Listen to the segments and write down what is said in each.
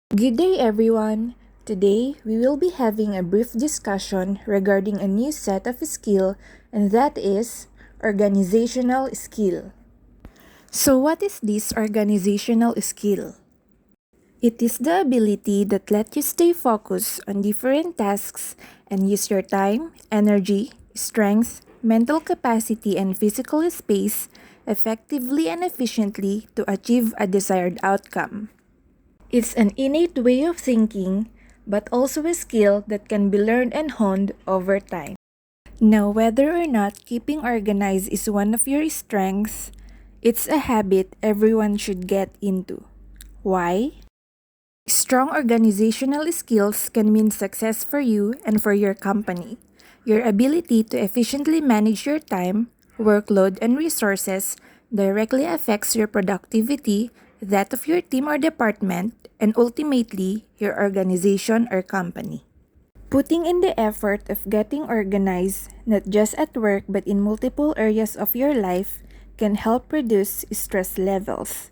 Good day, everyone. Today, we will be having a brief discussion regarding a new set of skill, and that is organizational skill. So, what is this organizational skill? It is the ability that lets you stay focused on different tasks and use your time, energy, strength, mental capacity, and physical space effectively and efficiently to achieve a desired outcome. It's an innate way of thinking, but also a skill that can be learned and honed over time. Now, whether or not keeping organized is one of your strengths, it's a habit everyone should get into. Why? Strong organizational skills can mean success for you and for your company. Your ability to efficiently manage your time, workload, and resources directly affects your productivity, that of your team or department, and ultimately, your organization or company. Putting in the effort of getting organized, not just at work but in multiple areas of your life, can help reduce stress levels.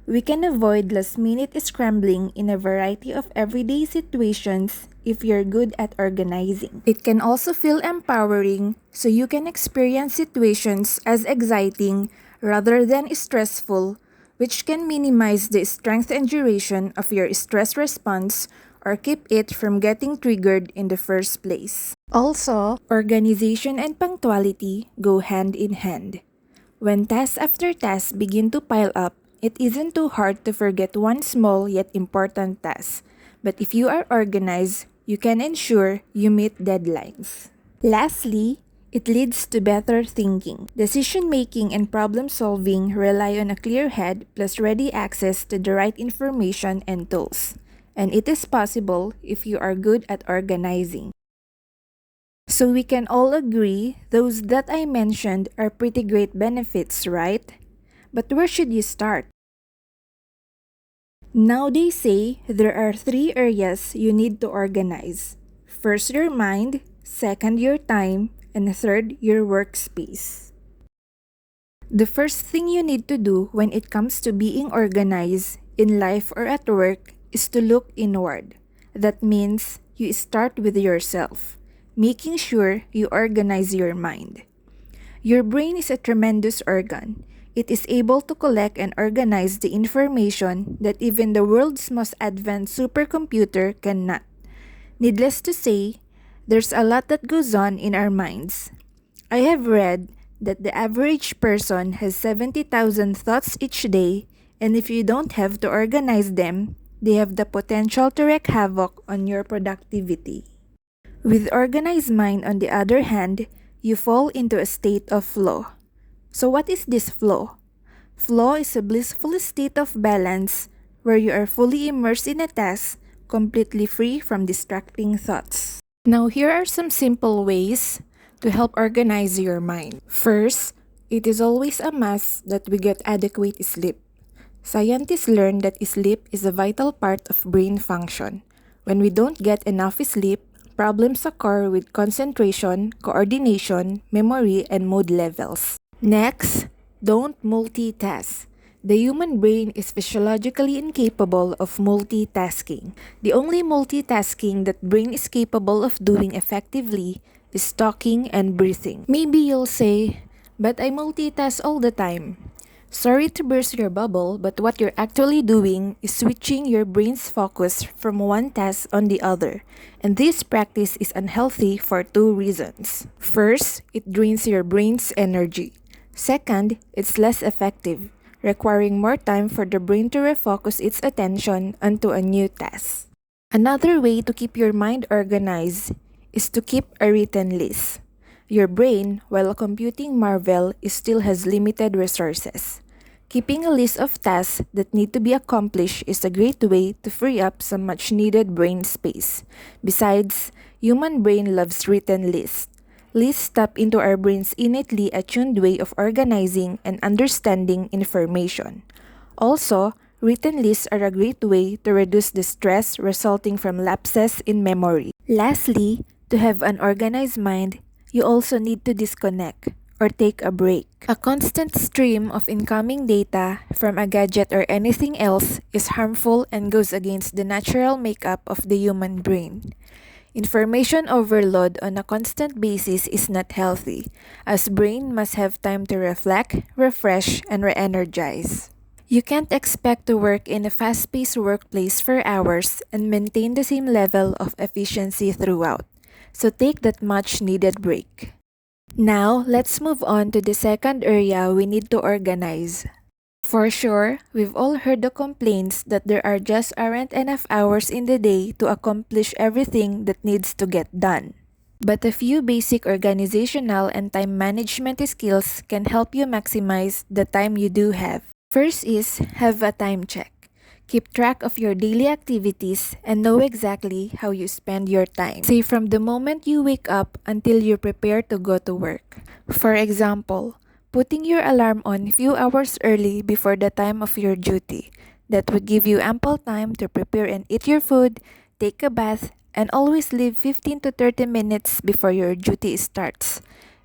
We can avoid last-minute scrambling in a variety of everyday situations if you're good at organizing. It can also feel empowering, so you can experience situations as exciting rather than stressful, which can minimize the strength and duration of your stress response or keep it from getting triggered in the first place. Also, organization and punctuality go hand in hand. When task after task begin to pile up, it isn't too hard to forget one small yet important task. But if you are organized, you can ensure you meet deadlines. Lastly, it leads to better thinking. Decision making and problem solving rely on a clear head plus ready access to the right information and tools. And it is possible if you are good at organizing. So we can all agree those that I mentioned are pretty great benefits, right? But where should you start? Now they say there are 3 areas you need to organize. First, your mind, second, your time, and third, your workspace. The first thing you need to do when it comes to being organized in life or at work is to look inward. That means you start with yourself, making sure you organize your mind. Your brain is a tremendous organ. It is able to collect and organize the information that even the world's most advanced supercomputer cannot. Needless to say, there's a lot that goes on in our minds. I have read that the average person has 70,000 thoughts each day, and if you don't have to organize them, they have the potential to wreak havoc on your productivity. With organized mind, on the other hand, you fall into a state of flow. So what is this flow? Flow is a blissful state of balance where you are fully immersed in a task, completely free from distracting thoughts. Now here are some simple ways to help organize your mind. First, it is always a must that we get adequate sleep. Scientists learn that sleep is a vital part of brain function. When we don't get enough sleep, problems occur with concentration, coordination, memory, and mood levels. Next, don't multitask. The human brain is physiologically incapable of multitasking. The only multitasking that brain is capable of doing effectively is talking and breathing. Maybe you'll say, but I multitask all the time. Sorry to burst your bubble, but what you're actually doing is switching your brain's focus from one task on the other. And this practice is unhealthy for 2 reasons. First, it drains your brain's energy. Second, it's less effective, requiring more time for the brain to refocus its attention onto a new task. Another way to keep your mind organized is to keep a written list. Your brain, while a computing marvel, still has limited resources. Keeping a list of tasks that need to be accomplished is a great way to free up some much-needed brain space. Besides, human brain loves written lists. Lists tap into our brain's innately attuned way of organizing and understanding information. Also, written lists are a great way to reduce the stress resulting from lapses in memory. Lastly, to have an organized mind, you also need to disconnect. or take a break. A constant stream of incoming data from a gadget or anything else is harmful and goes against the natural makeup of the human brain. Information overload on a constant basis is not healthy, as brain must have time to reflect, refresh, and re-energize. You can't expect to work in a fast-paced workplace for hours and maintain the same level of efficiency throughout. So take that much needed break. Now, let's move on to the second area we need to organize. For sure, we've all heard the complaints that there just aren't enough hours in the day to accomplish everything that needs to get done. But a few basic organizational and time management skills can help you maximize the time you do have. First is have a time check. Keep track of your daily activities and know exactly how you spend your time. Say from the moment you wake up until you prepare to go to work. For example, putting your alarm on a few hours early before the time of your duty. That would give you ample time to prepare and eat your food, take a bath, and always leave 15 to 30 minutes before your duty starts,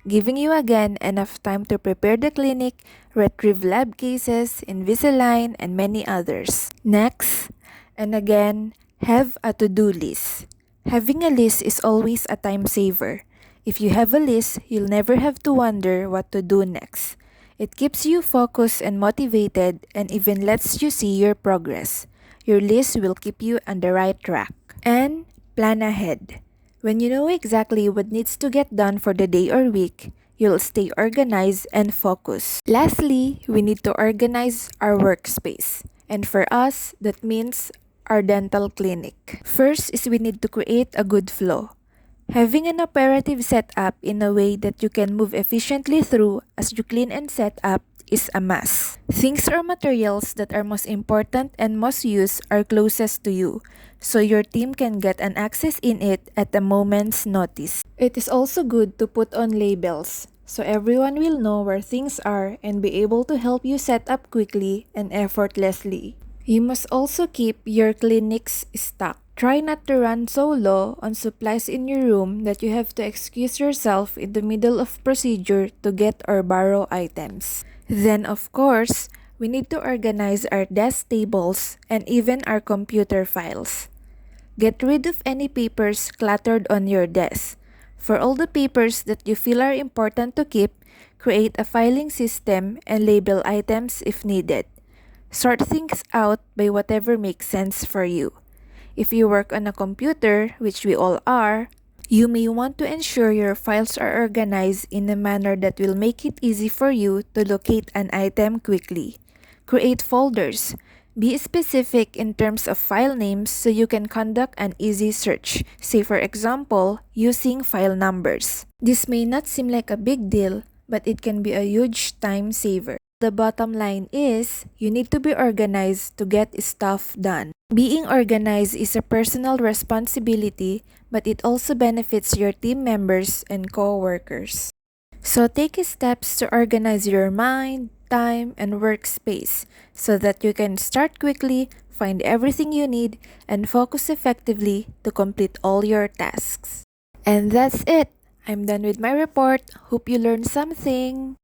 giving you again enough time to prepare the clinic, retrieve lab cases, Invisalign, and many others. Next, and again, have a to-do list. Having a list is always a time saver. If you have a list, you'll never have to wonder what to do next. It keeps you focused and motivated and even lets you see your progress. Your list will keep you on the right track. And plan ahead. When you know exactly what needs to get done for the day or week, you'll stay organized and focused. Lastly, we need to organize our workspace. And for us, that means our dental clinic. First is we need to create a good flow. Having an operative setup in a way that you can move efficiently through as you clean and set up is a must. Things or materials that are most important and most used are closest to you, so your team can get an access in it at a moment's notice. It is also good to put on labels, so everyone will know where things are and be able to help you set up quickly and effortlessly. You must also keep your clinics stocked. Try not to run so low on supplies in your room that you have to excuse yourself in the middle of procedure to get or borrow items. Then of course, we need to organize our desk tables and even our computer files. Get rid of any papers cluttered on your desk. For all the papers that you feel are important to keep, create a filing system and label items if needed. Sort things out by whatever makes sense for you. If you work on a computer, which we all are, you may want to ensure your files are organized in a manner that will make it easy for you to locate an item quickly. Create folders. Be specific in terms of file names so you can conduct an easy search, say for example, using file numbers. This may not seem like a big deal, but it can be a huge time saver. The bottom line is, you need to be organized to get stuff done. Being organized is a personal responsibility, but it also benefits your team members and co-workers. So take steps to organize your mind, time, and workspace so that you can start quickly, find everything you need, and focus effectively to complete all your tasks. And that's it. I'm done with my report. Hope you learned something.